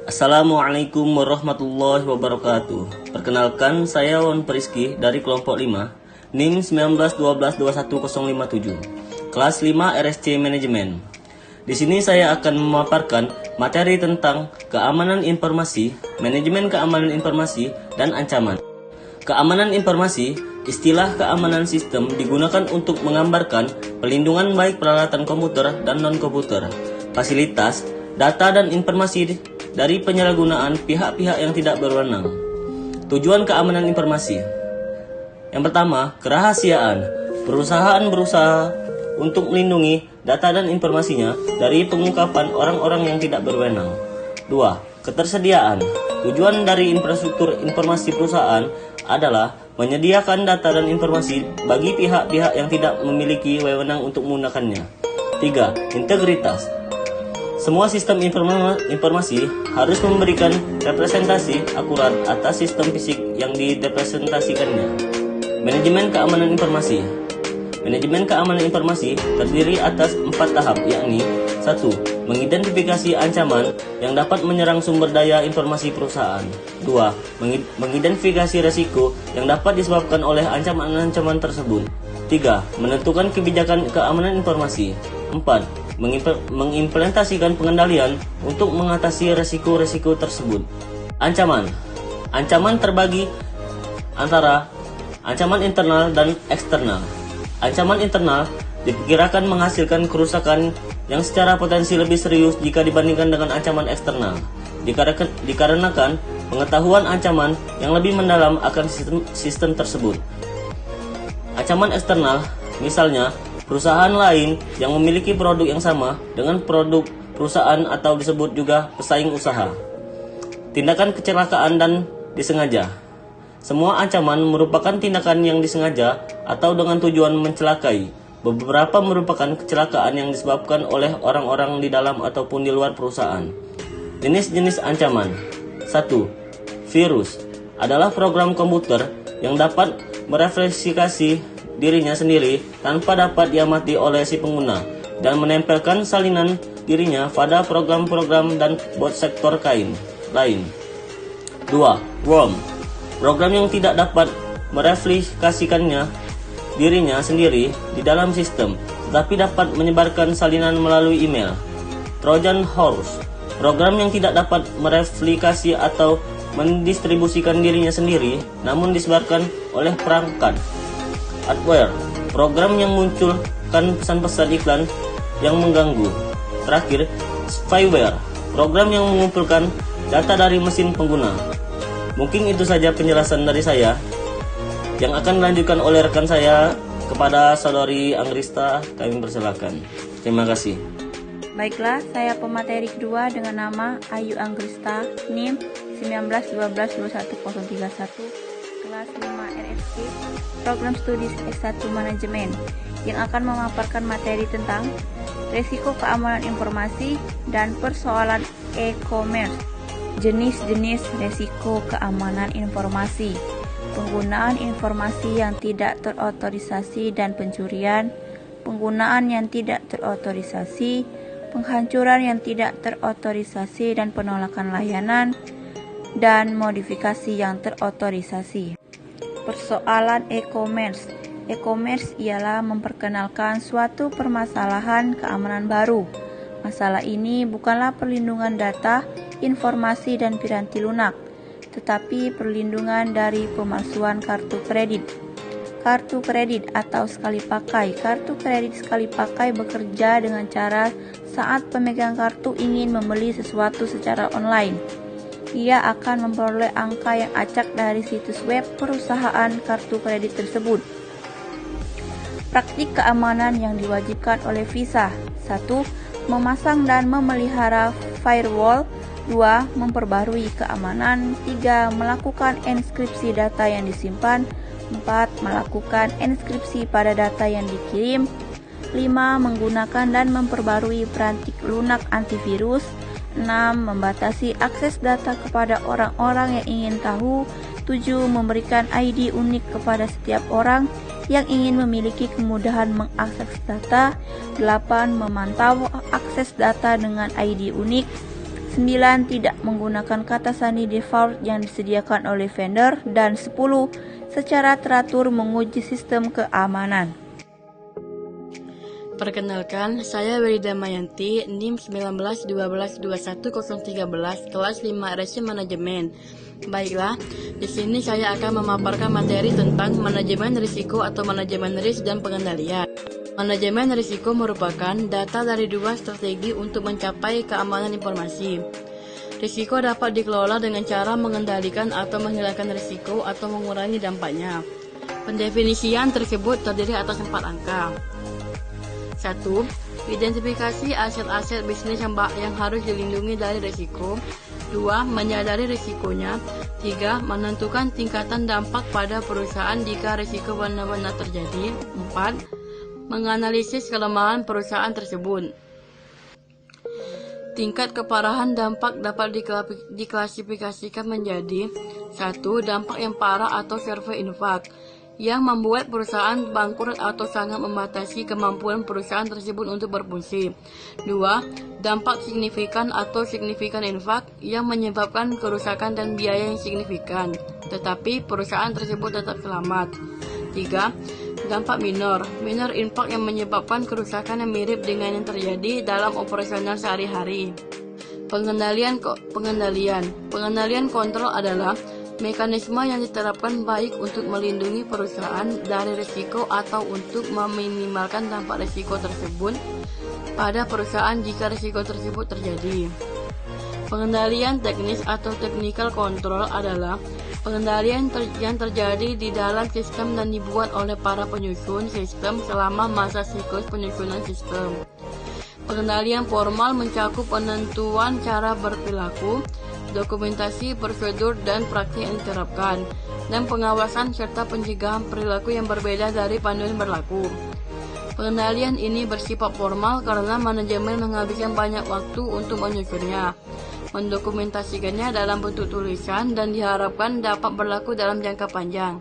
Assalamualaikum warahmatullahi wabarakatuh. Perkenalkan, saya Wan Periski dari kelompok 5, NIM 1912211057, kelas 5 RSC Manajemen. Di sini saya akan memaparkan materi tentang keamanan informasi, manajemen keamanan informasi, dan ancaman. Keamanan informasi, istilah keamanan sistem digunakan untuk menggambarkan pelindungan baik peralatan komputer dan non-komputer, fasilitas, data dan informasi dari penyalahgunaan pihak-pihak yang tidak berwenang. Tujuan keamanan informasi. Yang pertama, kerahasiaan. Perusahaan berusaha untuk melindungi data dan informasinya dari pengungkapan orang-orang yang tidak berwenang. 2. Ketersediaan. Tujuan dari infrastruktur informasi perusahaan adalah menyediakan data dan informasi bagi pihak-pihak yang tidak memiliki wewenang untuk menggunakannya. 3. Integritas. Semua sistem informasi harus memberikan representasi akurat atas sistem fisik yang direpresentasikannya. Manajemen keamanan informasi. Manajemen keamanan informasi terdiri atas 4 tahap, yakni 1. Mengidentifikasi ancaman yang dapat menyerang sumber daya informasi perusahaan. 2. Mengidentifikasi resiko yang dapat disebabkan oleh ancaman-ancaman tersebut. 3. Menentukan kebijakan keamanan informasi. 4. Mengimplementasikan pengendalian untuk mengatasi resiko-resiko tersebut. Ancaman. Ancaman terbagi antara ancaman internal dan eksternal. Ancaman internal diperkirakan menghasilkan kerusakan yang secara potensi lebih serius jika dibandingkan dengan ancaman eksternal. Dikarenakan pengetahuan ancaman yang lebih mendalam akan sistem tersebut. Ancaman eksternal, misalnya perusahaan lain yang memiliki produk yang sama dengan produk perusahaan atau disebut juga pesaing usaha. Tindakan kecelakaan dan disengaja. Semua ancaman merupakan tindakan yang disengaja atau dengan tujuan mencelakai. Beberapa merupakan kecelakaan yang disebabkan oleh orang-orang di dalam ataupun di luar perusahaan. Jenis-jenis ancaman. 1. Virus adalah program komputer yang dapat merefleksifikasi dirinya sendiri tanpa dapat diamati oleh si pengguna dan menempelkan salinan dirinya pada program-program dan bot sektor lain. 2. Worm, program yang tidak dapat mereplikasikannya dirinya sendiri di dalam sistem, tetapi dapat menyebarkan salinan melalui email. Trojan Horse, program yang tidak dapat mereplikasi atau mendistribusikan dirinya sendiri, namun disebarkan oleh perangkat. Adware, program yang munculkan pesan-pesan iklan yang mengganggu. Terakhir, spyware, program yang mengumpulkan data dari mesin pengguna. Mungkin itu saja penjelasan dari saya, yang akan dilanjutkan oleh rekan saya kepada saudari Anggrista. Kami persilakan. Terima kasih. Baiklah, saya pemateri kedua dengan nama Ayu Anggrista, NIM 1912211031, kelas 5 RSC, program studi S1 Manajemen, yang akan memaparkan materi tentang resiko keamanan informasi dan persoalan e-commerce. Jenis-jenis resiko keamanan informasi, penggunaan informasi yang tidak terotorisasi dan pencurian, penggunaan yang tidak terotorisasi, penghancuran yang tidak terotorisasi dan penolakan layanan, dan modifikasi yang terotorisasi. Persoalan e-commerce. E-commerce ialah memperkenalkan suatu permasalahan keamanan baru. Masalah ini bukanlah perlindungan data, informasi, dan piranti lunak, tetapi perlindungan dari pemalsuan kartu kredit. Kartu kredit atau sekali pakai. Kartu kredit sekali pakai bekerja dengan cara saat pemegang kartu ingin membeli sesuatu secara online, ia akan memperoleh angka yang acak dari situs web perusahaan kartu kredit tersebut. Praktik keamanan yang diwajibkan oleh Visa. 1. Memasang dan memelihara firewall. 2. Memperbarui keamanan. 3. Melakukan enkripsi data yang disimpan. 4. Melakukan enkripsi pada data yang dikirim. 5. Menggunakan dan memperbarui peranti lunak antivirus. 6. Membatasi akses data kepada orang-orang yang ingin tahu. 7. Memberikan ID unik kepada setiap orang yang ingin memiliki kemudahan mengakses data. 8. Memantau akses data dengan ID unik. 9. Tidak menggunakan kata sandi default yang disediakan oleh vendor. Dan 10. Secara teratur menguji sistem keamanan. Perkenalkan, saya Weli Damayanti, NIM 19122113, kelas 5 RSC Manajemen. Baiklah, di sini saya akan memaparkan materi tentang manajemen risiko atau manajemen risk dan pengendalian. Manajemen risiko merupakan data dari dua strategi untuk mencapai keamanan informasi. Risiko dapat dikelola dengan cara mengendalikan atau menghilangkan risiko atau mengurangi dampaknya. Pendefinisian tersebut terdiri atas 4 angka. 1. Identifikasi aset-aset bisnis yang harus dilindungi dari risiko. 2. Menyadari risikonya. 3. Menentukan tingkatan dampak pada perusahaan jika risiko benar-benar terjadi. 4. Menganalisis kelemahan perusahaan tersebut. Tingkat keparahan dampak dapat diklasifikasikan menjadi 1. Dampak yang parah atau survey impact, yang membuat perusahaan bangkrut atau sangat membatasi kemampuan perusahaan tersebut untuk berfungsi. 2. Dampak signifikan atau significant impact, yang menyebabkan kerusakan dan biaya yang signifikan, tetapi perusahaan tersebut tetap selamat. 3. Dampak minor impact, yang menyebabkan kerusakan yang mirip dengan yang terjadi dalam operasional sehari-hari. Pengendalian kontrol adalah mekanisme yang diterapkan baik untuk melindungi perusahaan dari risiko atau untuk meminimalkan dampak risiko tersebut pada perusahaan jika risiko tersebut terjadi. Pengendalian teknis atau technical control adalah pengendalian yang terjadi di dalam sistem dan dibuat oleh para penyusun sistem selama masa siklus penyusunan sistem. Pengendalian formal mencakup penentuan cara berperilaku, dokumentasi, prosedur, dan praktik yang diterapkan, dan pengawasan serta pencegahan perilaku yang berbeda dari panduan berlaku. Pengendalian ini bersifat formal karena manajemen menghabiskan banyak waktu untuk menyusunnya, mendokumentasikannya dalam bentuk tulisan, dan diharapkan dapat berlaku dalam jangka panjang.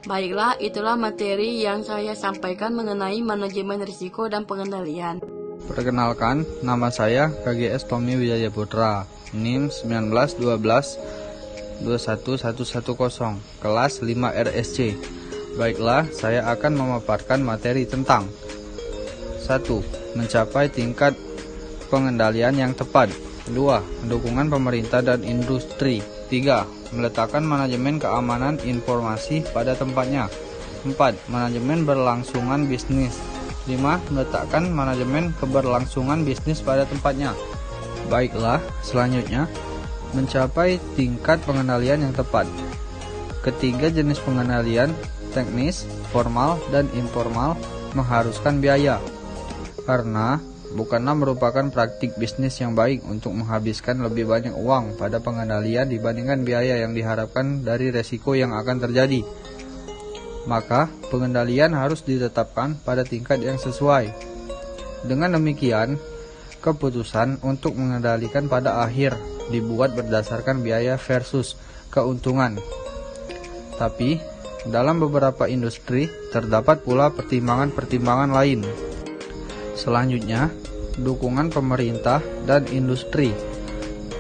Baiklah, itulah materi yang saya sampaikan mengenai manajemen risiko dan pengendalian. Perkenalkan, nama saya KGS Tommy Wijaya Putra, NIM 1912-21110, kelas 5 RSC. Baiklah, saya akan memaparkan materi tentang 1. Mencapai tingkat pengendalian yang tepat. 2. Dukungan pemerintah dan industri. 3. Meletakkan manajemen keamanan informasi pada tempatnya. 4. Manajemen berlangsungan bisnis. 5. Meletakkan manajemen keberlangsungan bisnis pada tempatnya. Baiklah, selanjutnya mencapai tingkat pengendalian yang tepat. Ketiga jenis pengendalian, teknis, formal, dan informal, mengharuskan biaya, karena bukanlah merupakan praktik bisnis yang baik untuk menghabiskan lebih banyak uang pada pengendalian dibandingkan biaya yang diharapkan dari resiko yang akan terjadi. Maka, pengendalian harus ditetapkan pada tingkat yang sesuai. Dengan demikian, keputusan untuk mengendalikan pada akhir dibuat berdasarkan biaya versus keuntungan. Tapi, dalam beberapa industri terdapat pula pertimbangan-pertimbangan lain. Selanjutnya, dukungan pemerintah dan industri.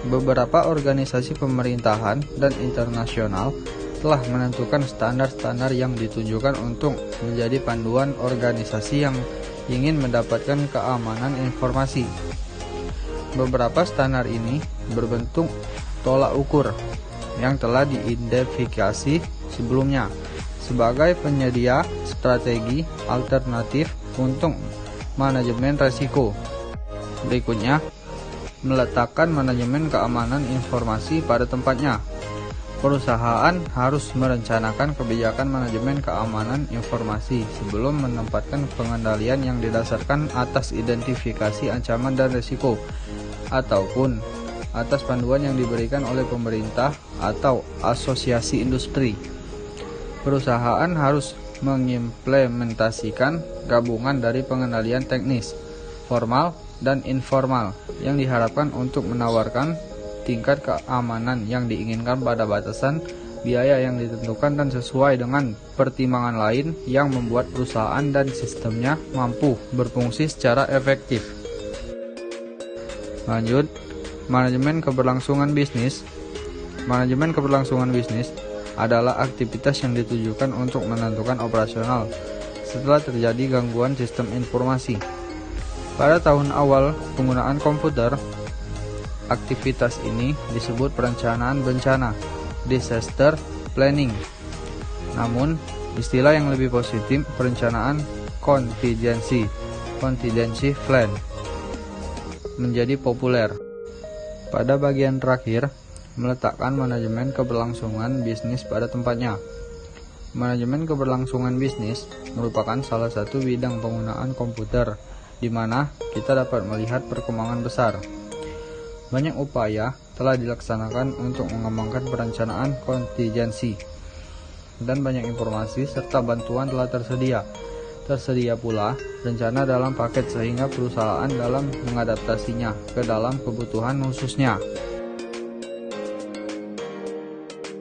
Beberapa organisasi pemerintahan dan internasional telah menentukan standar-standar yang ditujukan untuk menjadi panduan organisasi yang ingin mendapatkan keamanan informasi. Beberapa standar ini berbentuk tolak ukur yang telah diidentifikasi sebelumnya sebagai penyedia strategi alternatif untuk manajemen risiko. Berikutnya, meletakkan manajemen keamanan informasi pada tempatnya. Perusahaan harus merencanakan kebijakan manajemen keamanan informasi sebelum menempatkan pengendalian yang didasarkan atas identifikasi ancaman dan risiko, ataupun atas panduan yang diberikan oleh pemerintah atau asosiasi industri. Perusahaan harus mengimplementasikan gabungan dari pengendalian teknis, formal, dan informal yang diharapkan untuk menawarkan tingkat keamanan yang diinginkan pada batasan biaya yang ditentukan dan sesuai dengan pertimbangan lain yang membuat perusahaan dan sistemnya mampu berfungsi secara efektif. Lanjut, Manajemen keberlangsungan bisnis. Manajemen keberlangsungan bisnis adalah aktivitas yang ditujukan untuk menentukan operasional setelah terjadi gangguan sistem informasi. Pada tahun awal penggunaan komputer, aktivitas ini disebut perencanaan bencana, disaster planning. Namun, istilah yang lebih positif perencanaan contingency plan menjadi populer. Pada bagian terakhir, meletakkan manajemen keberlangsungan bisnis pada tempatnya. Manajemen keberlangsungan bisnis merupakan salah satu bidang penggunaan komputer di mana kita dapat melihat perkembangan besar. Banyak upaya telah dilaksanakan untuk mengembangkan perencanaan kontingensi, dan banyak informasi serta bantuan telah tersedia. Tersedia pula rencana dalam paket sehingga perusahaan dalam mengadaptasinya ke dalam kebutuhan khususnya.